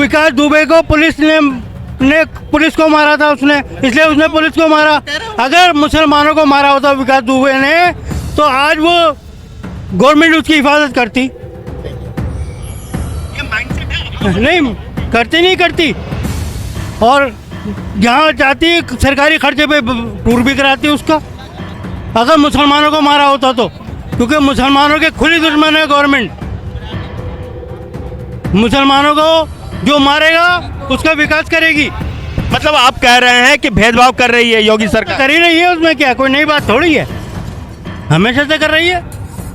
विकास दुबे को पुलिस ने पुलिस को मारा था उसने, इसलिए उसने पुलिस को मारा। अगर मुसलमानों को मारा होता विकास दुबे ने तो आज वो गवर्नमेंट उसकी हिफाजत करती। ये माइंडसेट है। नहीं करती, नहीं करती। और जहाँ चाहती सरकारी खर्चे पे टूर भी कराती उसका, अगर मुसलमानों को मारा होता तो। क्योंकि मुसलमानों के खुली दुश्मन है गवर्नमेंट। मुसलमानों को जो मारेगा उसका विकास करेगी। मतलब आप कह रहे हैं कि भेदभाव कर रही है योगी सरकार? कर ही रही है, उसमें क्या कोई नई बात थोड़ी है, हमेशा से कर रही है।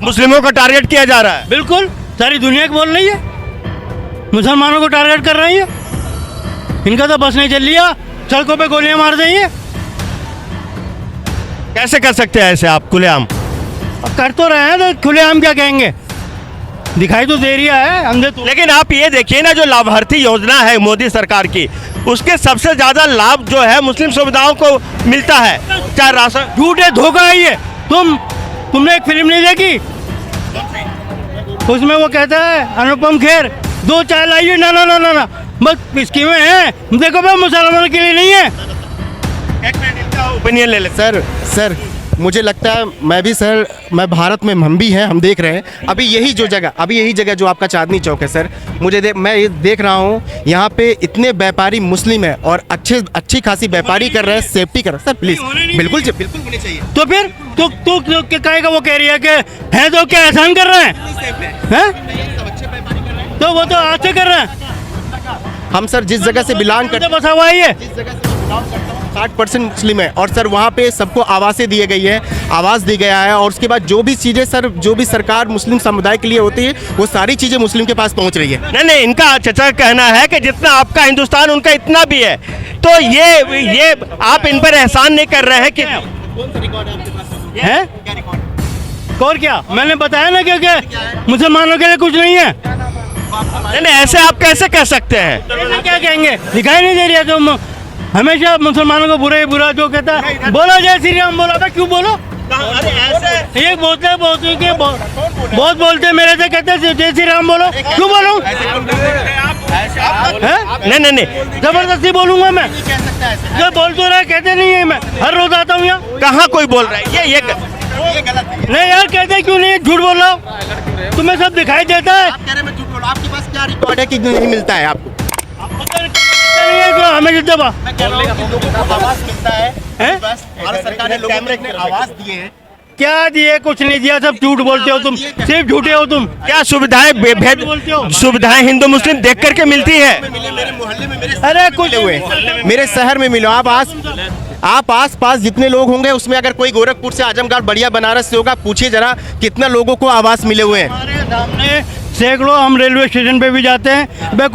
मुस्लिमों का टारगेट किया जा रहा है। बिल्कुल, सारी दुनिया को बोल रही है, मुसलमानों को टारगेट कर रही है। इनका तो बस नहीं चल लिया, सड़कों पे गोलियां मार रही है। कैसे कर सकते हैं ऐसे आप खुलेआम? कर तो रहे हैं तो खुलेआम क्या कहेंगे, दिखाई तो दे रहा है अंधे तो। लेकिन आप ये देखिए ना, जो लाभार्थी योजना है मोदी सरकार की, उसके सबसे ज्यादा लाभ जो है मुस्लिम समुदायों को मिलता है, चाहे राशन। झूठ है, धोखा है ये। तुमने एक फिल्म नहीं देखी, उसमें वो कहता है अनुपम खेर 2 चाय लाइए, ना ना ना ना ना, बस स्कीमें हैं, देखो भाई मुसलमानों के लिए नहीं है। एक मिनट इनका ओपिनियन ले ले। सर मुझे लगता है मैं भारत में हम भी हैं, हम देख रहे हैं अभी यही जगह जो आपका चांदनी चौक है सर, मैं ये देख रहा हूँ यहाँ पे इतने व्यापारी मुस्लिम हैं और अच्छी खासी व्यापारी कर रहे हैं, सेफ्टी कर रहे हैं सर। प्लीज बिल्कुल होने चाहिए। तो फिर तो क्या कहेगा, वो कह रही है कि है तो क्या एहसान कर रहे हैं? तो वो तो आज से कर रहे हैं। हम सर जिस जगह से बिलोंग करते हैं, बसा हुआ है ये, 60% मुस्लिम है और सर वहाँ पे सबको आवासें दी गई है, आवास दी गया है और उसके बाद जो भी चीज़ें सर जो भी सरकार मुस्लिम समुदाय के लिए होती है वो सारी चीज़ें मुस्लिम के पास पहुँच रही है। नहीं, इनका चचा कहना है कि जितना आपका हिंदुस्तान उनका इतना भी है, तो ये आप इन पर एहसान नहीं कर रहे हैं कि है? और क्या मैंने बताया ना, क्योंकि मुसलमानों के लिए कुछ नहीं है। नहीं, ऐसे आप कैसे कह सकते हैं? क्या कहेंगे, दिखाई नहीं दे रही है। तुम हमेशा मुसलमानों को बुरा जो कहता है, बोलो जय श्री राम, बोलो। अबे क्यों बोलो? ये बोलते हैं, बहुत बोलते हैं मेरे से, कहते हैं जय श्री राम बोलो। क्यों बोलूं? नहीं, जबरदस्ती बोलूंगा मैं? जो बोल तो रहा कहते नहीं है, मैं हर रोज आता हूँ यहाँ। कहाँ कोई बोल रहा है? ये गलत नहीं यार, कहते क्यों नहीं, झूठ बोल रहा हूँ, तुम्हें सब दिखाई देता है। आपके पास क्या रिकॉर्ड है कि नहीं मिलता है आपको? हमें जितना आवास मिलता है, भारत सरकार ने लोगों को आवास दिए हैं। क्या दिए? कुछ नहीं दिया, सब झूठ बोलते हो तुम, सिर्फ झूठे हो तुम। क्या सुविधाएं भेद बोलते हो? सुविधाएं हिंदू मुस्लिम देख करके मिलती है? मेरे मोहल्ले में अरे कुछ हुए, मेरे शहर में मिलो। आप आस पास जितने लोग होंगे उसमें अगर कोई गोरखपुर से, आजमगढ़, बढ़िया बनारस से होगा, पूछिए जरा कितना लोगों को आवास मिले हुए हैं। हमारे सामने सैकड़ों, हम रेलवे स्टेशन पे भी जाते हैं, बे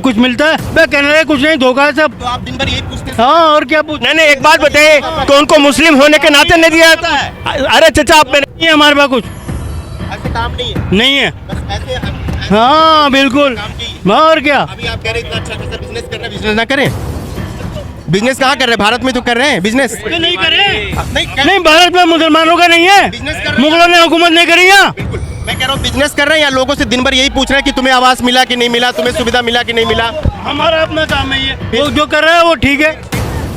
कुछ मिलता है? बे कहने लगे कुछ नहीं, धोखा है सब। तो आप दिन भर यही पूछते हैं? हाँ, और क्या पूछ? नहीं, एक बात बताइए, तो उनको मुस्लिम होने के नाते नहीं दिया जाता है? अरे चचा, आप नहीं है हमारे पास कुछ, ऐसे काम नहीं है, नहीं है। बस ऐसे हाँ बिल्कुल, और क्या? अभी आप कह रहे हैं इतना अच्छा खासा बिजनेस कर रहे हैं, बिजनेस ना करें? बिजनेस कहाँ कर रहे हैं? भारत में तो कर रहे हैं बिजनेस। नहीं करे, नहीं भारत में मुसलमानों का नहीं है, मुगलों ने हुकूमत नहीं करी है। मैं कह रहा हूँ बिजनेस कर रहे हैं या लोगों से दिन भर यही पूछ रहे हैं कि तुम्हें आवास मिला कि नहीं मिला, तुम्हें सुविधा मिला कि नहीं मिला? हमारा अपना काम है ये, वो जो कर रहा है वो ठीक है।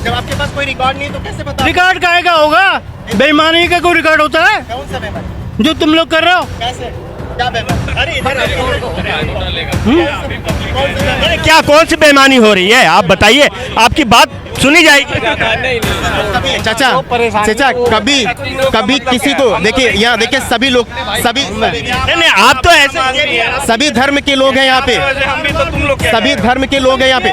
जब आपके पास कोई रिकॉर्ड नहीं है तो कैसे पता? रिकॉर्ड काहे का होगा? बेईमानी का कोई रिकॉर्ड होता है? कौन सा बेईमानी? जो तुम लोग कर रहे हो। कैसे? क्या बेईमानी? अरे क्या कौन सी बेईमानी हो रही है? आप बताइए, आपकी बात सुनी जाएगी। चाचा कभी किसी को देखिए, यहाँ देखिए सभी लोग नहीं, आप तो ऐसे सभी धर्म के लोग हैं यहाँ पे, सभी धर्म के लोग हैं यहाँ पे।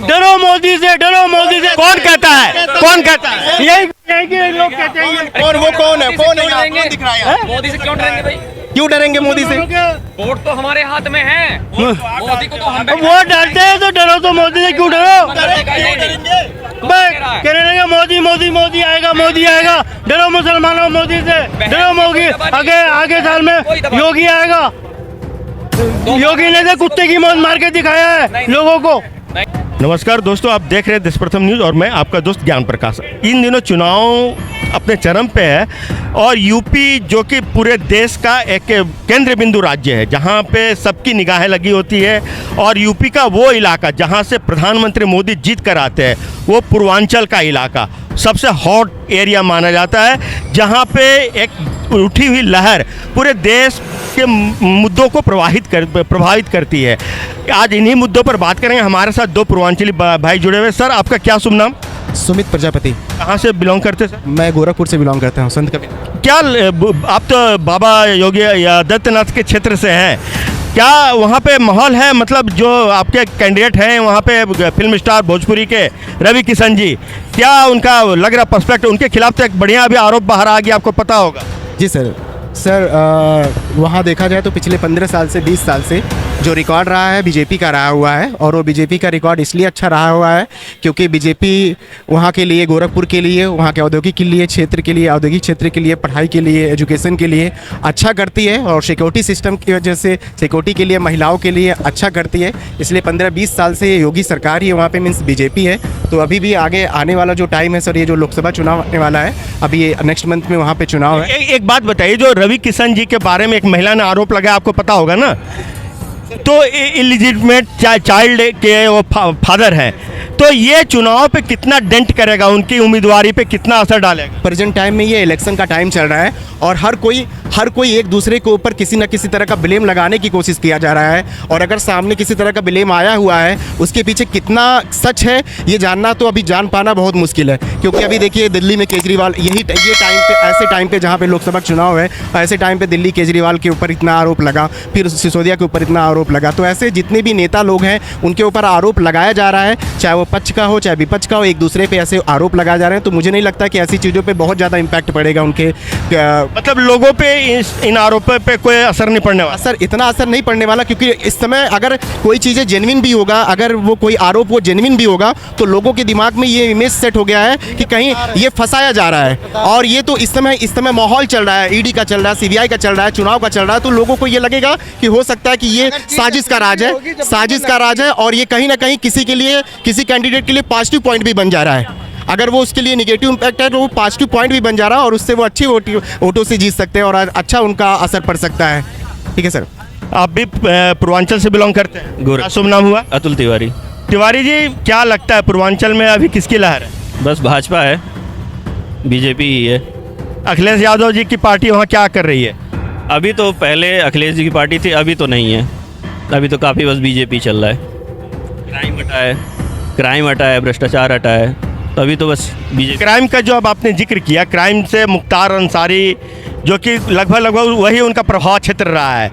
डरो मोदी से, डरो मोदी से। कौन कहता है? कौन कहता है? यही लोग कहते हैं। और वो कौन है? कौन दिख रहा है? मोदी से क्यों डरेंगे भाई? क्यों डरेंगे मोदी से? वोट तो हमारे हाथ में है, मोदी को तो हम वोट डालते हैं तो डरो, तो मोदी से क्यों डरो? कहने लगे मोदी मोदी मोदी आएगा, मोदी आएगा, डरो मुसलमानों मोदी से, डरो मोदी। आगे साल में योगी आएगा। योगी ने तो कुत्ते की मौत मार के दिखाया है लोगों को। नमस्कार दोस्तों, आप देख रहे हैं देश प्रथम न्यूज और मैं आपका दोस्त ज्ञान प्रकाश। इन दिनों चुनाव अपने चरम पे है, और यूपी जो कि पूरे देश का एक केंद्र बिंदु राज्य है जहाँ पे सबकी निगाहें लगी होती है, और यूपी का वो इलाका जहाँ से प्रधानमंत्री मोदी जीत कर आते हैं, वो पूर्वांचल का इलाका सबसे हॉट एरिया माना जाता है, जहाँ पे एक उठी हुई लहर पूरे देश के मुद्दों को प्रभावित करती है। आज इन्हीं मुद्दों पर बात करेंगे। हमारे साथ दो पूर्वांचली भाई जुड़े हुए। सर, आपका क्या शुभ नाम? सुमित प्रजापति। कहाँ से बिलोंग करते सर? मैं गोरखपुर से बिलोंग करता हूँ, संत कबीर। क्या आप तो बाबा योगी आदित्यनाथ के क्षेत्र से हैं, क्या वहाँ पे माहौल है, मतलब जो आपके कैंडिडेट हैं वहाँ पे फिल्म स्टार भोजपुरी के रवि किशन जी, क्या उनका लग रहा पर्सपेक्टिव, उनके खिलाफ तो एक बढ़िया अभी आरोप बाहर आ गया, आपको पता होगा? जी सर। वहाँ देखा जाए तो पिछले 15 साल से 20 साल से जो रिकॉर्ड रहा है बीजेपी का रहा हुआ है, और वो बीजेपी का रिकॉर्ड इसलिए अच्छा रहा हुआ है क्योंकि बीजेपी वहाँ के लिए, गोरखपुर के लिए, वहाँ के औद्योगिक के लिए, क्षेत्र के लिए, औद्योगिक क्षेत्र के लिए, पढ़ाई के लिए, एजुकेशन के लिए अच्छा करती है, और सिक्योरिटी सिस्टम की वजह से सिक्योरिटी के लिए, महिलाओं के लिए अच्छा करती है। इसलिए 15-20 साल से योगी सरकार ही है वहाँ पे, मीन्स बीजेपी है। तो अभी भी आगे आने वाला जो टाइम है सर, ये जो लोकसभा चुनाव आने वाला है, अभी ये नेक्स्ट मंथ में वहाँ पे चुनाव है। एक बात बताइए, जो रवि किशन जी के बारे में एक महिला ने आरोप लगाया, आपको पता होगा ना, तो इलिजिटमेट चाइल्ड के वो फादर हैं, तो ये चुनाव पे कितना डेंट करेगा, उनकी उम्मीदवारी पे कितना असर डालेगा? प्रेजेंट टाइम में ये इलेक्शन का टाइम चल रहा है, और हर कोई एक दूसरे के ऊपर किसी न किसी तरह का ब्लेम लगाने की कोशिश किया जा रहा है, और अगर सामने किसी तरह का ब्लेम आया हुआ है, उसके पीछे कितना सच है ये जानना तो अभी जान पाना बहुत मुश्किल है। क्योंकि अभी देखिए दिल्ली में केजरीवाल, ये टाइम पे, ऐसे टाइम पे जहाँ पे लोकसभा चुनाव है, ऐसे टाइम पे दिल्ली केजरीवाल के ऊपर इतना आरोप लगा, फिर सिसोदिया के ऊपर इतना आरोप लगा। तो ऐसे जितने भी नेता लोग हैं उनके ऊपर आरोप लगाया जा रहा है, चाहे वो पक्ष का हो चाहे विपक्ष का हो, एक दूसरे पे ऐसे आरोप लगाए जा रहे हैं। तो मुझे नहीं लगता कि ऐसी चीज़ों पे बहुत ज़्यादा इम्पैक्ट पड़ेगा उनके, मतलब लोगों पे इन आरोपों पे कोई असर नहीं पड़ने वाला? असर, इतना असर नहीं पड़ने वाला, क्योंकि इस समय अगर कोई चीज़ें जेन्युइन भी होगा, अगर वो कोई आरोप वो जेन्युइन भी होगा, तो लोगों के दिमाग में ये इमेज सेट हो गया है कि कहीं ये फंसाया जा रहा है। और ये तो इस समय माहौल चल रहा है, ईडी का चल रहा है, सीबीआई का चल रहा है, चुनाव का चल रहा है, तो लोगों को ये लगेगा कि हो सकता है कि ये साजिश का राज है, और ये कहीं ना कहीं किसी के लिए, किसी कैंडिडेट के लिए पॉजिटिव पॉइंट भी बन जा रहा है। अगर वो उसके लिए निगेटिव इम्पैक्ट है तो वो पॉजिटिव पॉइंट भी बन जा रहा है, और उससे वो अच्छी वोटों से जीत सकते हैं, और अच्छा उनका असर पड़ सकता है। ठीक है सर। आप भी पूर्वांचल से बिलोंग करते हैं? गोरख। क्या शुभ नाम हुआ? अतुल तिवारी। तिवारी जी, क्या लगता है पूर्वांचल में अभी किसकी लहर है? बस भाजपा है, बीजेपी ही है। अखिलेश यादव जी की पार्टी वहाँ क्या कर रही है? अभी तो पहले अखिलेश जी की पार्टी थी, अभी तो नहीं है, अभी तो काफ़ी बस बीजेपी चल रहा है। क्राइम हटा है, भ्रष्टाचार हटा है, तो अभी तो बस बीजेपी। क्राइम का जो अब आपने जिक्र किया, क्राइम से मुख्तार अंसारी जो कि लगभग वही उनका प्रभाव क्षेत्र रहा है,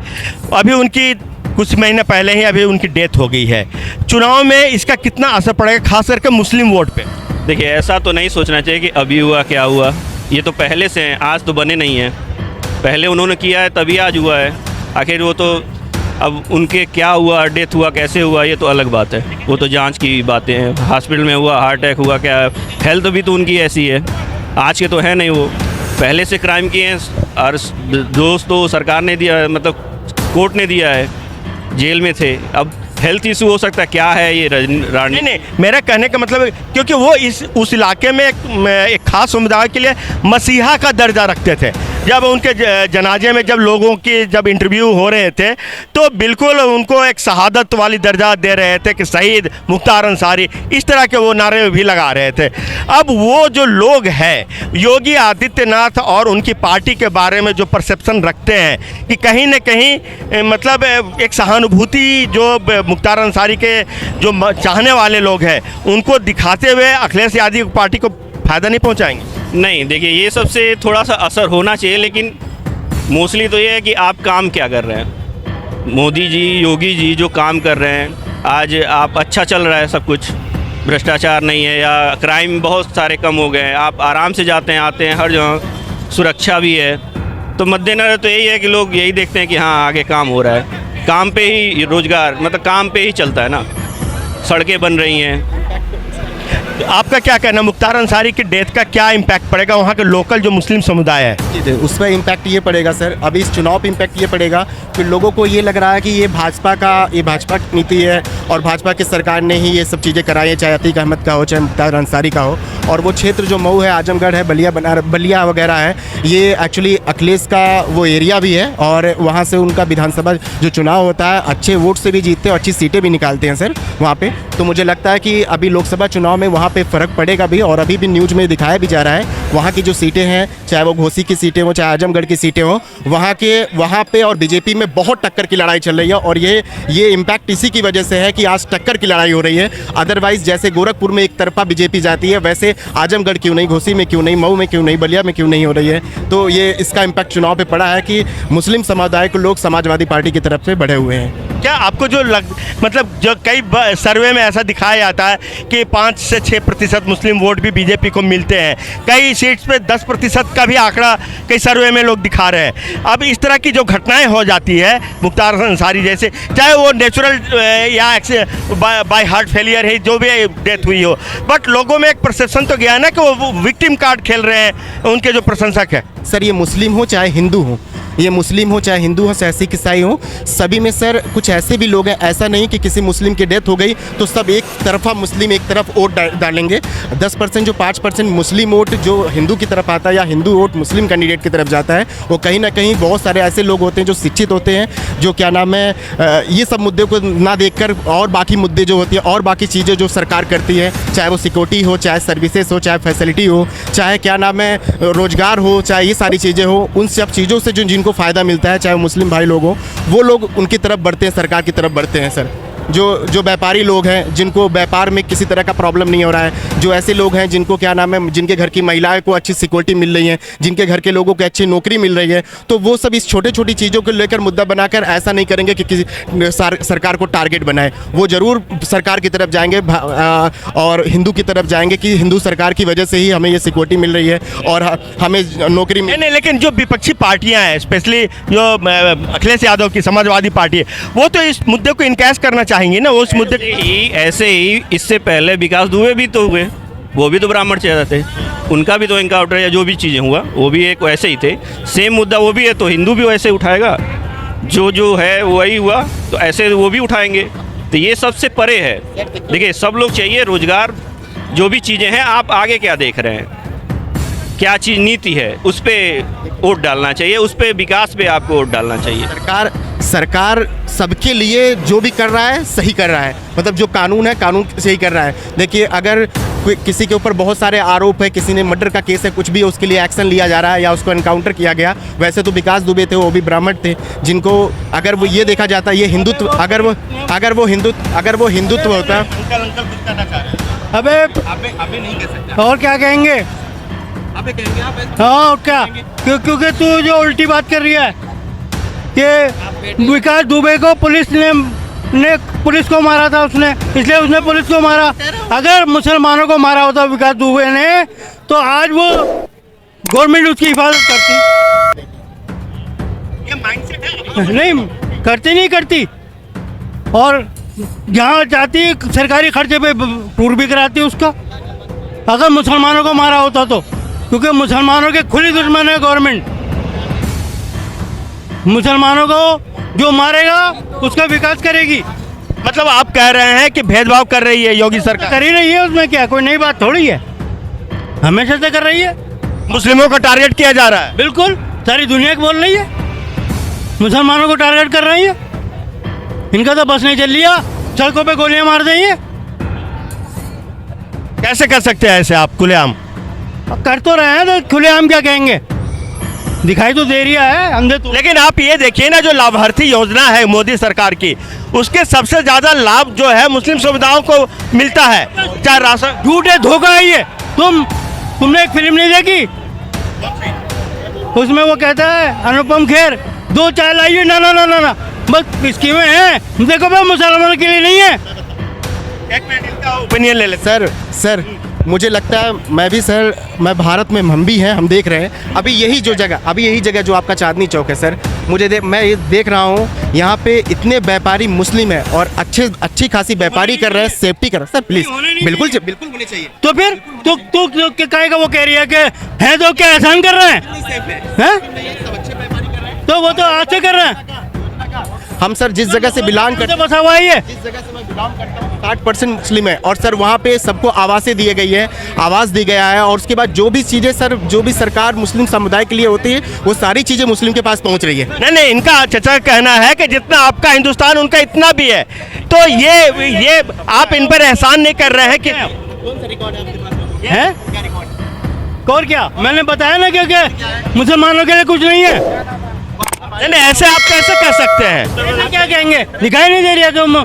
अभी उनकी कुछ महीने पहले ही अभी उनकी डेथ हो गई है। चुनाव में इसका कितना असर पड़ेगा, खास करके मुस्लिम वोट पे? देखिए, ऐसा तो नहीं सोचना चाहिए कि अभी हुआ क्या हुआ, ये तो पहले से हैं, आज तो बने नहीं हैं। पहले उन्होंने किया है तभी आज हुआ है, आखिर वो तो अब उनके क्या हुआ, डेथ हुआ, कैसे हुआ, ये तो अलग बात है, वो तो जांच की बातें हैं। हॉस्पिटल में हुआ, हार्ट अटैक हुआ, क्या हेल्थ भी तो उनकी ऐसी है, आज के तो है नहीं, वो पहले से क्राइम किए हैं, और दोस्त तो सरकार ने दिया, मतलब कोर्ट ने दिया है, जेल में थे। अब हेल्थ इशू हो सकता है, क्या है ये राजनीति? नहीं, मेरा कहने का मतलब है, क्योंकि वो उस इलाके में एक खास समुदाय के लिए मसीहा का दर्जा रखते थे। जब उनके जनाजे में जब लोगों की जब इंटरव्यू हो रहे थे, तो बिल्कुल उनको एक शहादत वाली दर्जा दे रहे थे कि शहीद मुख्तार अंसारी, इस तरह के वो नारे भी लगा रहे थे। अब वो जो लोग हैं, योगी आदित्यनाथ और उनकी पार्टी के बारे में जो परसेप्शन रखते हैं कि कहीं न कहीं मतलब एक सहानुभूति जो मुख्तार अंसारी के जो चाहने वाले लोग हैं, उनको दिखाते हुए अखिलेश यादव पार्टी को फ़ायदा नहीं पहुँचाएंगे? नहीं, देखिए, ये सबसे थोड़ा सा असर होना चाहिए, लेकिन मोस्टली तो ये है कि आप काम क्या कर रहे हैं। मोदी जी, योगी जी जो काम कर रहे हैं, आज आप अच्छा चल रहा है सब कुछ, भ्रष्टाचार नहीं है, या क्राइम बहुत सारे कम हो गए हैं, आप आराम से जाते हैं आते हैं, हर जगह सुरक्षा भी है। तो मद्देनजर तो यही है कि लोग यही देखते हैं कि हाँ, आगे काम हो रहा है, काम पे ही रोज़गार, मतलब काम पे ही चलता है ना, सड़कें बन रही हैं। आपका क्या कहना, मुख्तार अंसारी की डेथ का क्या इम्पैक्ट पड़ेगा वहाँ के लोकल जो मुस्लिम समुदाय है? उस पर इम्पैक्ट ये पड़ेगा सर, अभी इस चुनाव पे इम्पैक्ट ये पड़ेगा कि लोगों को ये लग रहा है कि ये भाजपा की नीति है और भाजपा की सरकार ने ही ये सब चीज़ें कराई है, चाहे अतीक अहमद का हो चाहे मुख्तार अंसारी का हो। और वो क्षेत्र जो मऊ है, आजमगढ़ है, बलिया वगैरह है, ये एक्चुअली अखिलेश का वो एरिया भी है और वहाँ से उनका विधानसभा जो चुनाव होता है अच्छे वोट से भी जीतते हैं, अच्छी सीटें भी निकालते हैं सर वहाँ पे। तो मुझे लगता है कि अभी लोकसभा चुनाव में वहाँ पे फ़र्क पड़ेगा भी, और अभी भी न्यूज़ में दिखाया भी जा रहा है वहाँ की जो सीटें हैं, चाहे वो घोसी की सीटें हो चाहे आजमगढ़ की सीटें हो, वहाँ पे और बीजेपी में बहुत टक्कर की लड़ाई चल रही है। और ये इम्पैक्ट इसी की वजह से है कि आज टक्कर की लड़ाई हो रही है। अदरवाइज जैसे गोरखपुर में एक तरफा बीजेपी जाती है, वैसे आजमगढ़ क्यों नहीं, घोसी में क्यों नहीं, मऊ में क्यों नहीं, बलिया में क्यों नहीं हो रही है। तो ये इसका इम्पैक्ट चुनाव पे पड़ा है कि मुस्लिम समुदाय को लोग समाजवादी पार्टी की तरफ से बढ़े हुए हैं। क्या आपको जो मतलब जो कई सर्वे में ऐसा दिखाया जाता है कि 5 से 6% मुस्लिम वोट भी बीजेपी को मिलते हैं, कई सीट्स पे 10% का भी आंकड़ा कई सर्वे में लोग दिखा रहे हैं। अब इस तरह की जो घटनाएं हो जाती है मुख्तार अंसारी जैसे, चाहे वो नेचुरल या बाय हार्ट फेलियर है, जो भी डेथ हुई हो, बट लोगों में एक परसेप्शन तो गया है ना कि वो विक्टिम कार्ड खेल रहे हैं उनके जो प्रशंसक है। सर ये मुस्लिम हो चाहे हिंदू हो, ये मुस्लिम हो चाहे हिंदू हो चाहे सिख ईसाई हो, सभी में सर कुछ ऐसे भी लोग हैं, ऐसा नहीं कि किसी मुस्लिम की डेथ हो गई तो सब एक तरफा मुस्लिम एक तरफ वोट डालेंगे। 10% जो 5% मुस्लिम वोट जो हिंदू की तरफ आता है या हिंदू वोट मुस्लिम कैंडिडेट की तरफ जाता है, वो कहीं ना कहीं बहुत सारे ऐसे लोग होते हैं जो शिक्षित होते हैं, जो क्या नाम है ये सब मुद्दे को ना देखकर और बाकी मुद्दे जो होती है और बाकी चीज़ें जो सरकार करती है, चाहे वो सिक्योरिटी हो चाहे सर्विसेज हो चाहे फैसिलिटी हो चाहे क्या नाम है रोजगार हो चाहे ये सारी चीज़ें हो, उन सब चीज़ों से जिनको फ़ायदा मिलता है, चाहे वो मुस्लिम भाई लोग हो, वो लोग उनकी तरफ बढ़ते हैं, सरकार की तरफ बढ़ते हैं सर। जो व्यापारी लोग हैं जिनको व्यापार में किसी तरह का प्रॉब्लम नहीं हो रहा है, जो ऐसे लोग हैं जिनको क्या नाम है जिनके घर की महिलाएं को अच्छी सिक्योरिटी मिल रही है, जिनके घर के लोगों को अच्छी नौकरी मिल रही है, तो वो सब इस छोटे छोटी चीज़ों को लेकर मुद्दा बनाकर ऐसा नहीं करेंगे कि किसी सरकार को टारगेट बनाए। वो ज़रूर सरकार की तरफ जाएंगे और हिंदू की तरफ जाएंगे कि हिंदू सरकार की वजह से ही हमें ये सिक्योरिटी मिल रही है और हमें नौकरी मिल। नहीं, लेकिन जो विपक्षी पार्टियां हैं, स्पेशली जो अखिलेश यादव की समाजवादी पार्टी है, वो तो इस मुद्दे को इनकैश करना चाहेंगे ना, उस मुद्दे ऐसे ही इससे पहले विकास दुबे भी तो हुए, वो भी तो ब्राह्मण चेहरा थे, उनका भी तो इनकाउंटर या जो भी चीज़ें हुआ वो भी एक वैसे ही थे, सेम मुद्दा वो भी है, तो हिंदू भी वैसे उठाएगा, जो है वही हुआ तो ऐसे वो भी उठाएंगे। तो ये सबसे परे है। देखिए सब लोग चाहिए रोजगार, जो भी चीज़ें हैं, आप आगे क्या देख रहे हैं, क्या चीज़ नीति है, उस पर वोट डालना चाहिए, उस पर विकास पे आपको वोट डालना चाहिए। सरकार सबके लिए जो भी कर रहा है सही कर रहा है, मतलब जो कानून है कानून सही कर रहा है। देखिए अगर किसी के ऊपर बहुत सारे आरोप है, किसी ने मर्डर का केस है, कुछ भी, उसके लिए एक्शन लिया जा रहा है या उसको एनकाउंटर किया गया। वैसे तो विकास दुबे थे, वो भी ब्राह्मण थे, जिनको अगर वो ये देखा जाता ये हिंदुत्व, अगर वो हिंदुत्व होता। अबे नहीं कह सकते और क्या कहेंगे, अबे कहेंगे आप। हाँ क्या, क्योंकि तू जो उल्टी बात कर रही है कि विकास दुबे को पुलिस ने पुलिस को मारा था उसने, इसलिए उसने पुलिस को मारा। अगर मुसलमानों को मारा होता विकास दुबे ने तो आज वो गवर्नमेंट उसकी हिफाजत करती। ये माइंडसेट है नहीं करती, नहीं करती, और जहाँ जाती सरकारी खर्चे पे टूर भी कराती उसका। अगर मुसलमानों को मारा होता तो, क्योंकि मुसलमानों के खुली दुश्मन है गवर्नमेंट, मुसलमानों को जो मारेगा उसका विकास करेगी। मतलब आप कह रहे हैं कि भेदभाव कर रही है योगी सरकार? कर ही रही है, उसमें क्या कोई नई बात थोड़ी है, हमेशा से कर रही है। मुस्लिमों को टारगेट किया जा रहा है? बिल्कुल, सारी दुनिया को बोल रही है, मुसलमानों को टारगेट कर रही है। इनका तो बस नहीं चल लिया, सड़कों पे गोलियां मार रही है। कैसे कर सकते हैं ऐसे आप खुलेआम? कर तो रहे हैं, तो खुलेआम क्या कहेंगे, दिखाई तो दे रहा है अंधे तो। लेकिन आप ये देखिए ना, जो लाभार्थी योजना है मोदी सरकार की, उसके सबसे ज्यादा लाभ जो है मुस्लिम समुदायों को मिलता है, चाहे राशन। झूठ है, धोखा है ये। तुमने एक फिल्म नहीं देखी, उसमें वो कहता है अनुपम खेर 2 चाय लाइए, ना ना ना ना ना, बस स्कीमें हैं, देखो भाई मुसलमानों के लिए नहीं है। एक मिनट, इनका ओपिनियन ले ले। सर मुझे लगता है मैं भी सर, मैं भारत में हम भी हैं, हम देख रहे हैं अभी यही जगह जो आपका चांदनी चौक है सर, मैं ये देख रहा हूँ यहाँ पे इतने व्यापारी मुस्लिम हैं और अच्छी खासी व्यापारी कर रहे हैं, सेफ्टी कर रहे हैं सर। प्लीज बिल्कुल बिल्कुल होने चाहिए। तो फिर तो क्या कहेगा, वो कह रही है कि है तो क्या एहसान कर रहे हैं? तो वो तो आज से कर रहे हैं। हम सर जिस जगह से बिलोंग करते बसा हुआ है ये, जिस जगह से मैं बिलोंग करता हूँ 60% मुस्लिम है और सर वहाँ पे सबको आवाज़ें दी गई है, आवाज़ दी गया है और उसके बाद जो भी चीज़ें सर, जो भी सरकार मुस्लिम समुदाय के लिए होती है वो सारी चीज़ें मुस्लिम के पास पहुँच रही है। नहीं, इनका चचा का कहना है कि जितना आपका हिंदुस्तान उनका इतना भी है, तो ये आप इन पर एहसान नहीं कर रहे हैं कि है और क्या मैंने बताया ना, क्योंकि मुसलमानों के लिए कुछ नहीं है। नहीं, ऐसे आप कैसे कह सकते हैं? ऐसे क्या कहेंगे, दिखाई नहीं दे रही है तुम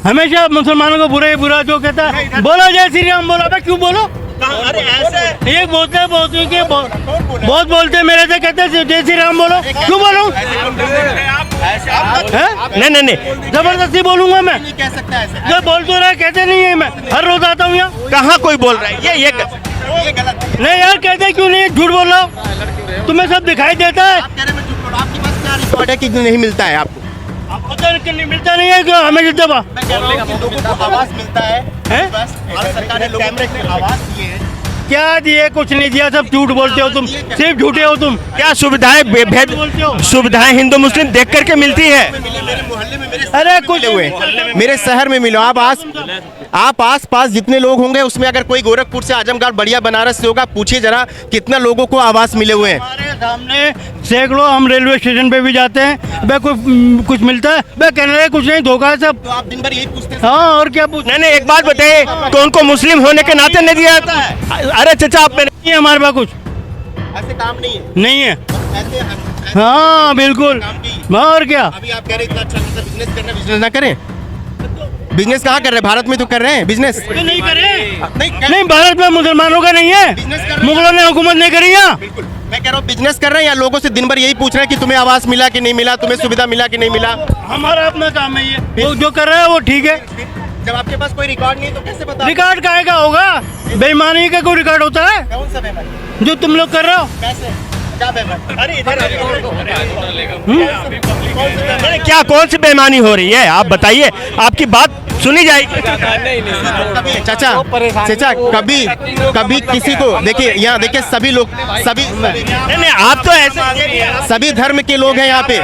हमेशा मुसलमानों को बुरा ही बुरा जो कहता है, बोलो जय श्री राम बोलो। अबे क्यों बोलो? अरे ऐसे एक बोलते हैं, बहुत बोलते हैं, मेरे से कहते हैं जय श्री राम बोलो। क्यों बोलूं? नहीं, जबरदस्ती बोलूंगा मैं? कह सकता है जो बोल तो रहा कहते नहीं है, मैं हर रोज आता हूँ यहाँ। कहाँ कोई बोल रहा है? ये गलत नहीं यार, कहते क्यों नहीं? झूठ बोल रहा हूँ, तुम्हें सब दिखाई देता है। आपके पास क्या रिकॉर्ड है कि नहीं मिलता है आपको? आपको तो नहीं मिलता नहीं है, क्यों हमें जितना लोगों को आवाज मिलता है, हैं? बस भारत सरकार ने लोगों को आवाज दी है। क्या दिए? कुछ नहीं दिया, सब झूठ बोलते हो तुम, सिर्फ झूठे हो तुम। क्या सुविधाएं सुविधाएं हिंदू मुस्लिम देख करके मिलती है? मेरे मोहल्ले में अरे कुछ हुए, मेरे शहर में मिलो। आप आस पास जितने लोग होंगे उसमें अगर कोई गोरखपुर से, आजमगढ़, बढ़िया बनारस से होगा, पूछिए जरा कितना लोगों को आवास मिले हुए हैं। हमारे सामने सैकड़ों, हम रेलवे स्टेशन पे भी जाते हैं, बे कुछ मिलता है? बे कहने लगे कुछ नहीं, धोखा है सब। तो आप दिन भर यही पूछते हैं? हाँ, और क्या पूछ? नहीं, एक बात बताइए, तो उनको मुस्लिम होने के नाते नहीं दिया जाता है? अरे चचा, आप मेरे नहीं है हमारे पास कुछ ऐसे काम नहीं है, नहीं है। ऐसे हाँ बिल्कुल, और क्या? अभी आप कह रहे हैं इतना अच्छा बिजनेस करना, बिजनेस ना करें? बिजनेस कहाँ कर रहे हैं? भारत में तो कर रहे हैं बिजनेस। तो नहीं करे, नहीं नहीं भारत में मुसलमानों का नहीं है, बिजनेस कर रहे हैं। मुगलों ने हुकूमत नहीं करी यहाँ। बिल्कुल, मैं कह रहा हूँ बिजनेस कर रहे हैं या लोगों से दिन भर यही पूछ रहे हैं कि तुम्हें आवास मिला कि नहीं मिला, तुम्हें सुविधा मिला कि नहीं मिला? हमारा अपना काम है ये, वो जो कर रहा है वो ठीक है। जब आपके पास कोई रिकॉर्ड नहीं है तो कैसे पता? रिकॉर्ड काहे का होगा? बेईमानी का कोई रिकॉर्ड होता है कौन सा बेईमानी? जो तुम लोग कर रहे हो? कैसे? क्या बेईमानी? अरे इधर अरे क्या कौन सी बेईमानी हो रही है? आप बताइए, आपकी बात सुनी जाएगी। चाचा कभी किसी को देखिए, यहाँ देखिए सभी लोग, नहीं, आप तो ऐसे सभी धर्म के लोग हैं यहाँ पे,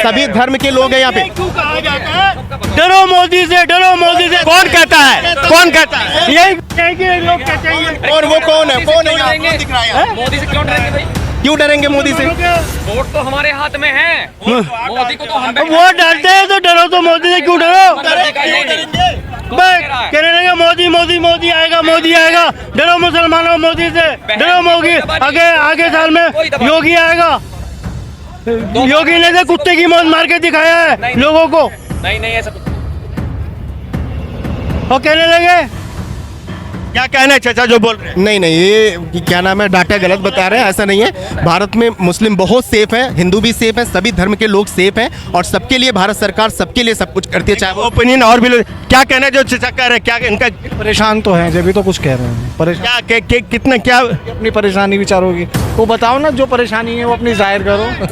सभी धर्म के लोग हैं यहाँ पे। क्यों कहा जाता है डरो मोदी से, डरो मोदी से? कौन कहता है? कौन कहता है? यही लोग कहते हैं। और वो कौन है? यहाँ? कौन दिख रहा है यहाँ? मोदी से क्यों डरेंगे भाई? क्यों डरेंगे मोदी से? वोट तो हमारे हाथ में है, मोदी को तो हम वोट डालते हैं तो डरो, तो मोदी से क्यों डरो? कहने लगे मोदी मोदी मोदी आएगा, मोदी आएगा, डरो मुसलमानों मोदी से, डरो मोदी। आगे साल में योगी आएगा, योगी ने तो कुत्ते की मौत मार के दिखाया है लोगों को। नहीं ऐसा और कहने लगे क्या कहना है चाचा जो बोल रहे हैं? नहीं ये क्या नाम है, डाटा गलत बता रहे हैं, ऐसा नहीं है। भारत में मुस्लिम बहुत सेफ है, हिंदू भी सेफ है, सभी धर्म के लोग सेफ हैं और सबके लिए भारत सरकार सबके लिए सब कुछ करती है, चाहे वो ओपिनियन और भी लोग क्या कहना है जो चाचा कह रहे हैं? क्या इनका परेशान तो हैं, जब भी तो कुछ कह रहे हैं परेशान। कितना क्या अपनी परेशानी विचारों की वो बताओ ना, जो परेशानी है वो अपनी जाहिर करो।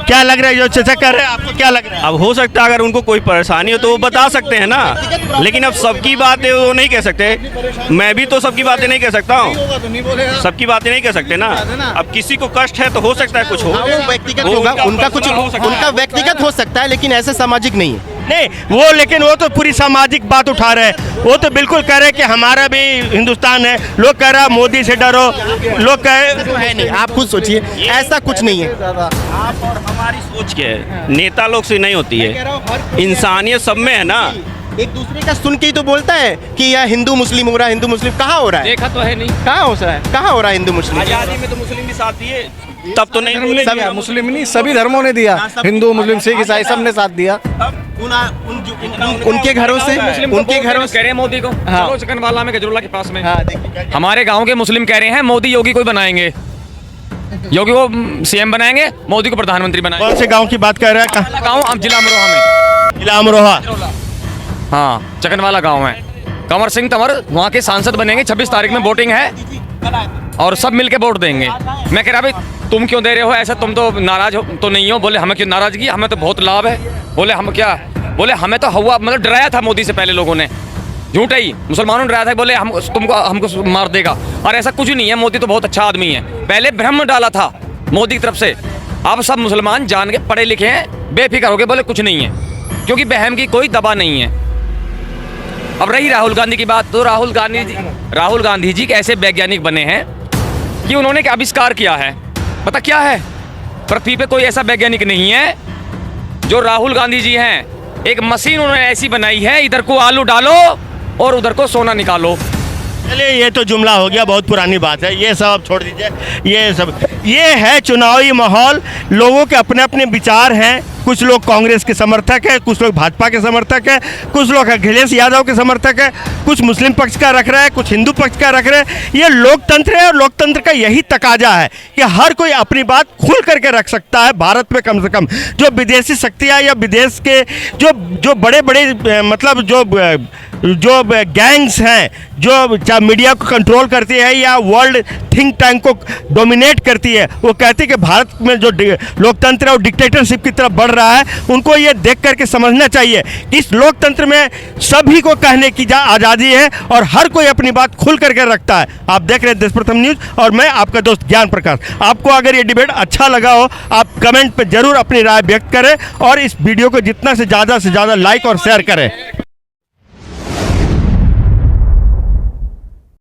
क्या लग रहा है जो चाचा कर रहे हैं? आपको क्या लग रहा है? अब हो सकता है अगर उनको कोई परेशानी हो तो वो बता सकते हैं ना, लेकिन अब सबकी बातें वो नहीं कह सकते। मैं भी तो सबकी बातें नहीं कह सकता हूँ, सबकी बातें नहीं कह सकते ना। अब किसी को कष्ट है तो हो सकता है कुछ हो, वो व्यक्तिगत होगा, उनका कुछ उनका व्यक्तिगत हो सकता है, लेकिन ऐसे सामाजिक नहीं है। नहीं वो, लेकिन वो तो पूरी सामाजिक बात उठा रहे हैं। वो तो बिल्कुल कह रहे हैं कि हमारा भी हिंदुस्तान है, लोग कह रहा है मोदी से डरो, लोग कह है नहीं, आप खुद सोचिए, ऐसा कुछ नहीं है। आप और हमारी सोच के है, नेता लोग से नहीं होती है, इंसानियत सब में है ना। एक दूसरे का सुन के ही तो बोलता है कि यह हिंदू मुस्लिम हो रहा है, हिंदू मुस्लिम कहाँ हो रहा है? देखा तो है नहीं, कहाँ हो रहा है? कहाँ हो रहा है हिंदू मुस्लिम? आजादी में तो मुस्लिम भी साथ दिए, तब तो नहीं बोले। सब मुस्लिम नहीं, सभी धर्मों ने दिया, हिंदू मुस्लिम सिख ईसाई सब ने साथ दिया। उनके घरों से, उनके घरों कह रहे हैं मोदी को, हाँ। चलो चिकनवाला में, गजरुल्ला के पास में। हाँ, देखिए हमारे गांव के मुस्लिम कह रहे हैं मोदी योगी को बनाएंगे, योगी को सीएम बनाएंगे, मोदी को प्रधानमंत्री बनाएंगे। कौन से गांव की बात कर रहे हैं? गाँव जिला अमरोहा में, जिला अमरोहा। हाँ चकनवाला गाँव है। कंवर सिंह तंवर वहाँ के सांसद बनेंगे, 26 तारीख में वोटिंग है और सब मिलके वोट देंगे। मैं कह रहा भाई तुम क्यों दे रहे हो ऐसा, तुम तो नाराज हो तो नहीं हो? बोले हमें क्यों नाराजगी, हमें तो बहुत लाभ है। बोले हम क्या, बोले हमें तो हवा मतलब डराया था मोदी से पहले लोगों ने, झूठ है ही, मुसलमानों ने डराया था, बोले हम हमको मार देगा, और ऐसा कुछ नहीं है। मोदी तो बहुत अच्छा आदमी है, पहले भ्रम डाला था मोदी की तरफ से, अब सब मुसलमान जान के पढ़े लिखे हैं, बेफिक्र हो गए, बोले कुछ नहीं है, क्योंकि बहम की कोई दबा नहीं है। अब रही राहुल गांधी की बात, तो राहुल गांधी जी ऐसे वैज्ञानिक बने हैं कि उन्होंने क्या आविष्कार किया है, पता क्या है? पृथ्वी पे कोई ऐसा वैज्ञानिक नहीं है जो राहुल गांधी जी हैं। एक मशीन उन्होंने ऐसी बनाई है, इधर को आलू डालो और उधर को सोना निकालो। चलिए ये तो जुमला हो गया, बहुत पुरानी बात है, ये सब अब छोड़ दीजिए। ये है चुनावी माहौल, लोगों के अपने अपने विचार हैं। कुछ लोग कांग्रेस के समर्थक हैं, कुछ लोग भाजपा के समर्थक हैं, कुछ लोग अखिलेश यादव के समर्थक हैं, कुछ मुस्लिम पक्ष का रख रहे हैं, कुछ हिंदू पक्ष का रख रहे हैं। ये लोकतंत्र है और लोकतंत्र का यही तकाजा है कि हर कोई अपनी बात खुल करके रख सकता है। भारत में कम से कम जो विदेशी शक्तियाँ या विदेश के जो बड़े बड़े मतलब जो गैंग्स हैं, जो चाहे मीडिया को कंट्रोल करती है या वर्ल्ड थिंक टैंक को डोमिनेट करती है, वो कहती है कि भारत में जो लोकतंत्र है वो डिक्टेटरशिप की तरफ बढ़ रहा है। उनको ये देख करके समझना चाहिए कि इस लोकतंत्र में सभी को कहने की आज़ादी है और हर कोई अपनी बात खुल करके रखता है। आप देख रहे हैं देश प्रथम न्यूज़ और मैं आपका दोस्त ज्ञान प्रकाश। आपको अगर ये डिबेट अच्छा लगा हो, आप कमेंट पर जरूर अपनी राय व्यक्त करें और इस वीडियो को जितना से ज़्यादा लाइक और शेयर करें।